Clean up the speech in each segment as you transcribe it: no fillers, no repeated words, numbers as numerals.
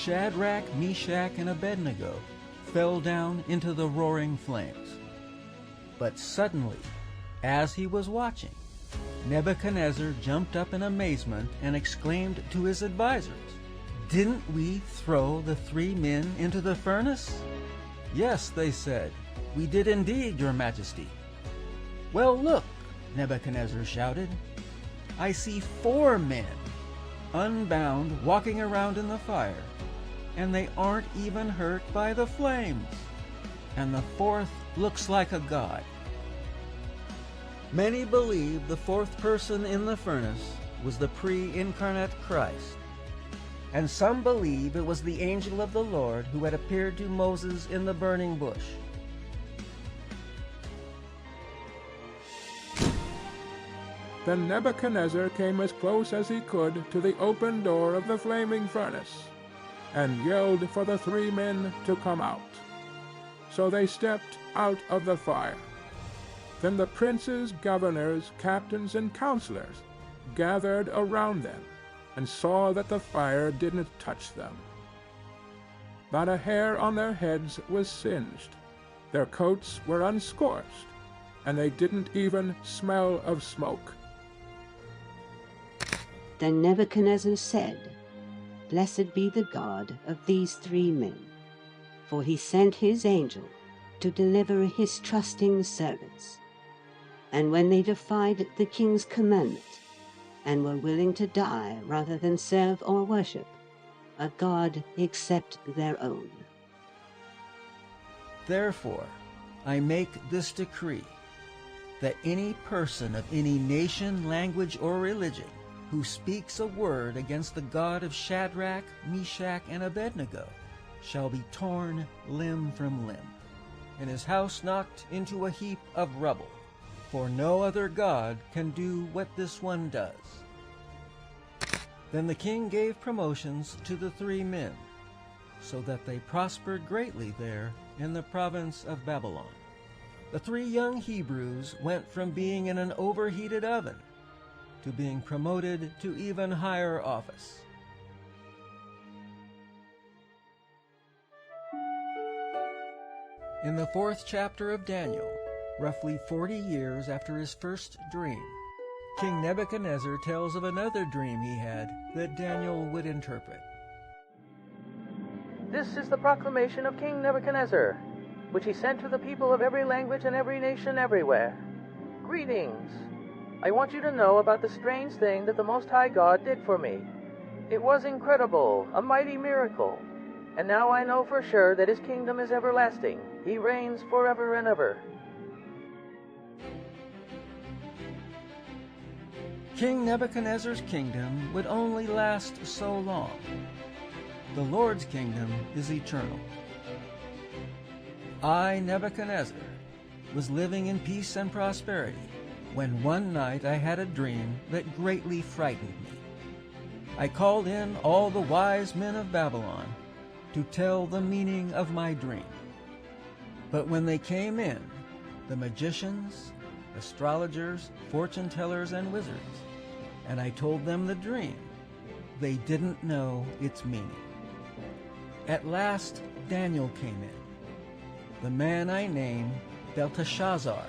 Shadrach, Meshach, and Abednego fell down into the roaring flames. But suddenly, as he was watching, Nebuchadnezzar jumped up in amazement and exclaimed to his advisors, "Didn't we throw the 3 men into the furnace?" "Yes," they said, "we did indeed, your majesty." "Well, look," Nebuchadnezzar shouted, "I see 4 men, unbound, walking around in the fire, and they aren't even hurt by the flames. And the 4th looks like a god." Many believe the 4th person in the furnace was the pre-incarnate Christ, and some believe it was the angel of the Lord who had appeared to Moses in the burning bush. Then Nebuchadnezzar came as close as he could to the open door of the flaming furnace, and yelled for the 3 men to come out. So they stepped out of the fire. Then the princes, governors, captains, and counselors gathered around them, and saw that the fire didn't touch them. Not a hair on their heads was singed, their coats were unscorched, and they didn't even smell of smoke. Then Nebuchadnezzar said, "Blessed be the God of these 3 men, for he sent his angel to deliver his trusting servants. And when they defied the king's commandment, and were willing to die rather than serve or worship a god except their own. Therefore, I make this decree, that any person of any nation, language, or religion who speaks a word against the God of Shadrach, Meshach, and Abednego shall be torn limb from limb, and his house knocked into a heap of rubble, for no other god can do what this one does." Then the king gave promotions to the 3 men, so that they prospered greatly there in the province of Babylon. The 3 young Hebrews went from being in an overheated oven to being promoted to even higher office. In the 4th chapter of Daniel, roughly 40 years after his first dream, King Nebuchadnezzar tells of another dream he had that Daniel would interpret. "This is the proclamation of King Nebuchadnezzar, which he sent to the people of every language and every nation everywhere. Greetings! I want you to know about the strange thing that the Most High God did for me. It was incredible, a mighty miracle. And now I know for sure that his kingdom is everlasting. He reigns forever and ever." King Nebuchadnezzar's kingdom would only last so long. The Lord's kingdom is eternal. I, Nebuchadnezzar, was living in peace and prosperity when one night I had a dream that greatly frightened me. I called in all the wise men of Babylon to tell the meaning of my dream. But when they came in, the magicians, astrologers, fortune tellers, and wizards, and I told them the dream, they didn't know its meaning. At last Daniel came in, the man I named Belteshazzar,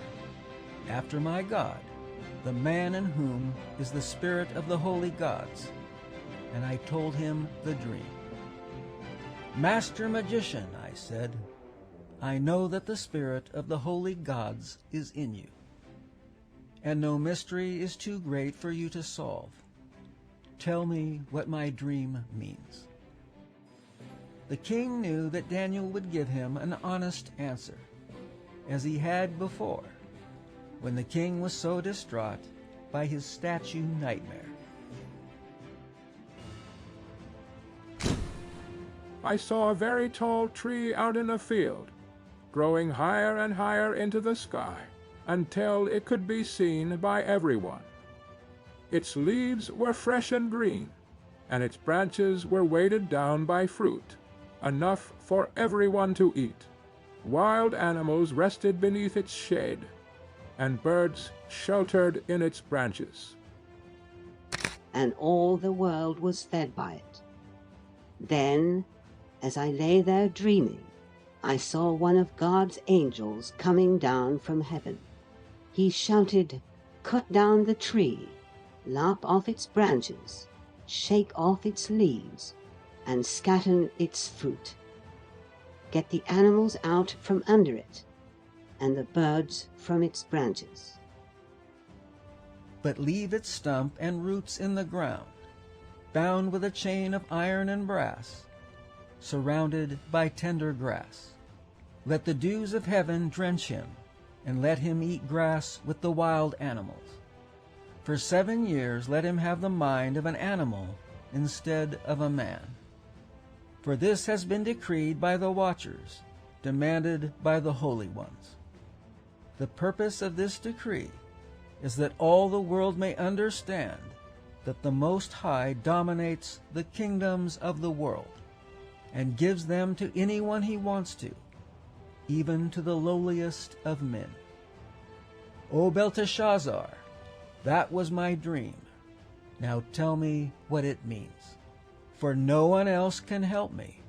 after my God, the man in whom is the spirit of the holy gods, and I told him the dream. "Master magician," I said, "I know that the spirit of the holy gods is in you, and no mystery is too great for you to solve. Tell me what my dream means." The king knew that Daniel would give him an honest answer, as he had before, when the king was so distraught by his statue nightmare. "I saw a very tall tree out in a field, growing higher and higher into the sky, until it could be seen by everyone. Its leaves were fresh and green, and its branches were weighted down by fruit, enough for everyone to eat. Wild animals rested beneath its shade, and birds sheltered in its branches. And all the world was fed by it. Then As I lay there dreaming, I saw one of God's angels coming down from heaven. He shouted, "Cut down the tree, lop off its branches, shake off its leaves, and scatter its fruit. Get the animals out from under it, and the birds from its branches. But leave its stump and roots in the ground, bound with a chain of iron and brass, surrounded by tender grass. Let the dews of heaven drench him, and let him eat grass with the wild animals. For 7 years let him have the mind of an animal instead of a man. For this has been decreed by the watchers, demanded by the holy ones. The purpose of this decree is that all the world may understand that the Most High dominates the kingdoms of the world and gives them to anyone he wants to, even to the lowliest of men. O Belteshazzar, that was my dream. Now tell me what it means, for no one else can help me.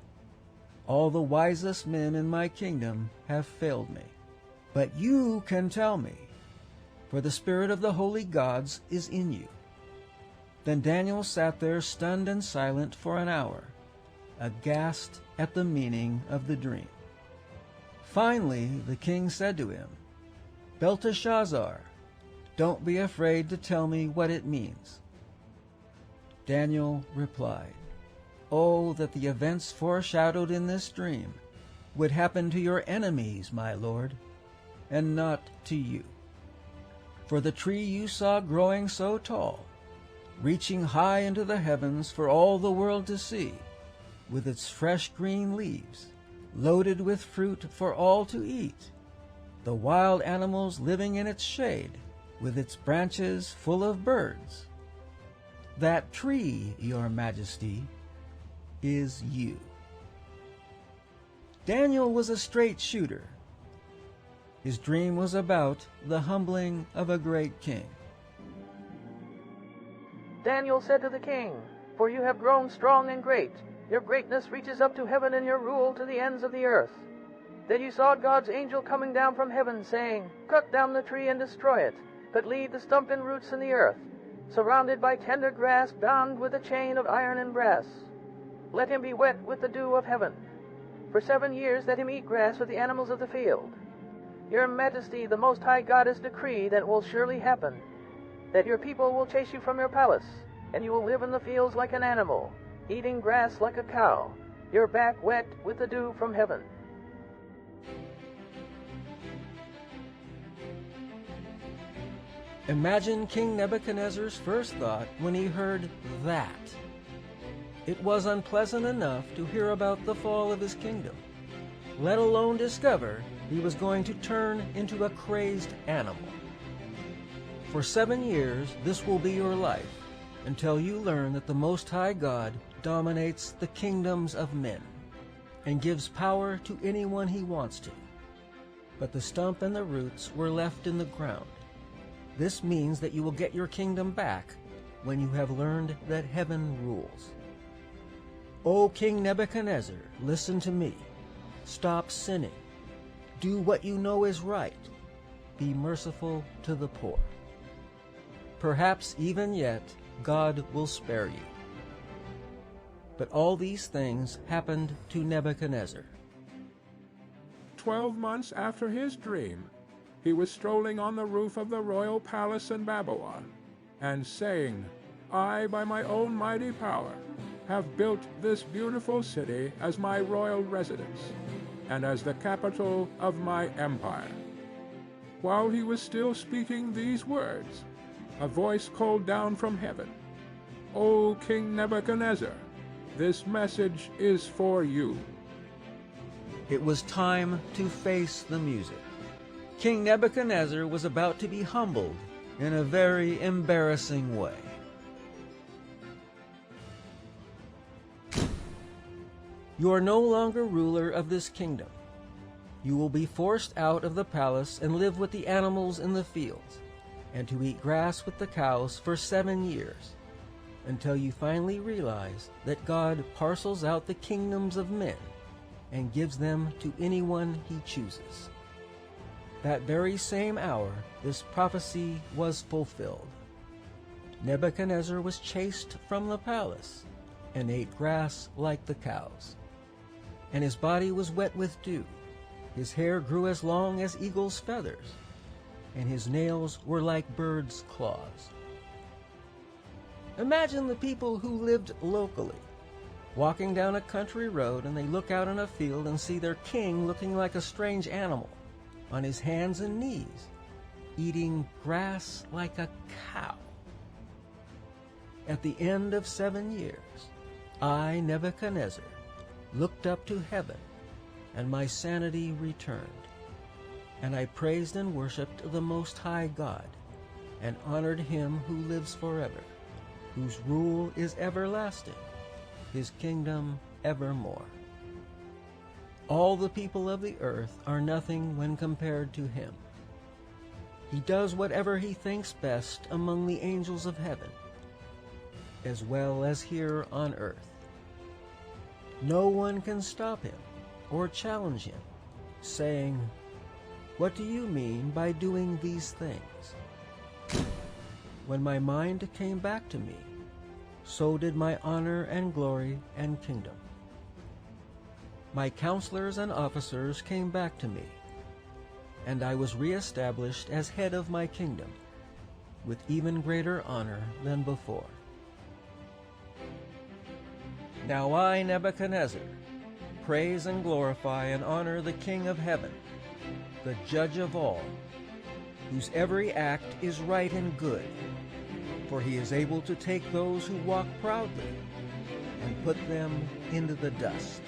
All the wisest men in my kingdom have failed me, but you can tell me, for the spirit of the holy gods is in you." Then Daniel sat there stunned and silent for an hour, aghast at the meaning of the dream. Finally the king said to him, "Belteshazzar, don't be afraid to tell me what it means." Daniel replied, "Oh, that the events foreshadowed in this dream would happen to your enemies, my lord, and not to you. For the tree you saw growing so tall, reaching high into the heavens for all the world to see, with its fresh green leaves, loaded with fruit for all to eat, the wild animals living in its shade, with its branches full of birds. That tree, your majesty, is you." Daniel was a straight shooter. His dream was about the humbling of a great king. Daniel said to the king, "For you have grown strong and great. Your greatness reaches up to heaven and your rule to the ends of the earth. Then you saw God's angel coming down from heaven, saying, 'Cut down the tree and destroy it, but leave the stump and roots in the earth, surrounded by tender grass, bound with a chain of iron and brass. Let him be wet with the dew of heaven. For 7 years let him eat grass with the animals of the field. Your majesty, the Most High God, has decreed that it will surely happen, that your people will chase you from your palace, and you will live in the fields like an animal, eating grass like a cow, your back wet with the dew from heaven.'" Imagine King Nebuchadnezzar's first thought when he heard that. It was unpleasant enough to hear about the fall of his kingdom, let alone discover he was going to turn into a crazed animal. For 7 years this will be your life, until you learn that the Most High God dominates the kingdoms of men and gives power to anyone he wants to. But the stump and the roots were left in the ground. This means that you will get your kingdom back when you have learned that heaven rules. O King Nebuchadnezzar, listen to me. Stop sinning. Do what you know is right. Be merciful to the poor. Perhaps even yet God will spare you." But all these things happened to Nebuchadnezzar. 12 months after his dream, he was strolling on the roof of the royal palace in Babylon, and saying, "I, by my own mighty power, have built this beautiful city as my royal residence, and as the capital of my empire." While he was still speaking these words, a voice called down from heaven, "O King Nebuchadnezzar, this message is for you." It was time to face the music. King Nebuchadnezzar was about to be humbled in a very embarrassing way. You are no longer ruler of this kingdom. You will be forced out of the palace and live with the animals in the fields, and to eat grass with the cows for 7 years. until you finally realize that God parcels out the kingdoms of men and gives them to anyone he chooses. That very same hour, this prophecy was fulfilled. Nebuchadnezzar was chased from the palace and ate grass like the cows. And his body was wet with dew. His hair grew as long as eagle's feathers, and his nails were like birds' claws. Imagine the people who lived locally, walking down a country road, and they look out in a field and see their king looking like a strange animal, on his hands and knees, eating grass like a cow. At the end of 7 years, I, Nebuchadnezzar, looked up to heaven, and my sanity returned. And I praised and worshipped the Most High God, and honored him who lives forever, whose rule is everlasting, his kingdom evermore. All the people of the earth are nothing when compared to him. He does whatever he thinks best among the angels of heaven, as well as here on earth. No one can stop him or challenge him, saying, "What do you mean by doing these things?" When my mind came back to me, so did my honor and glory and kingdom. My counselors and officers came back to me, and I was reestablished as head of my kingdom, with even greater honor than before. Now I, Nebuchadnezzar, praise and glorify and honor the King of heaven, the judge of all, whose every act is right and good, for he is able to take those who walk proudly and put them into the dust.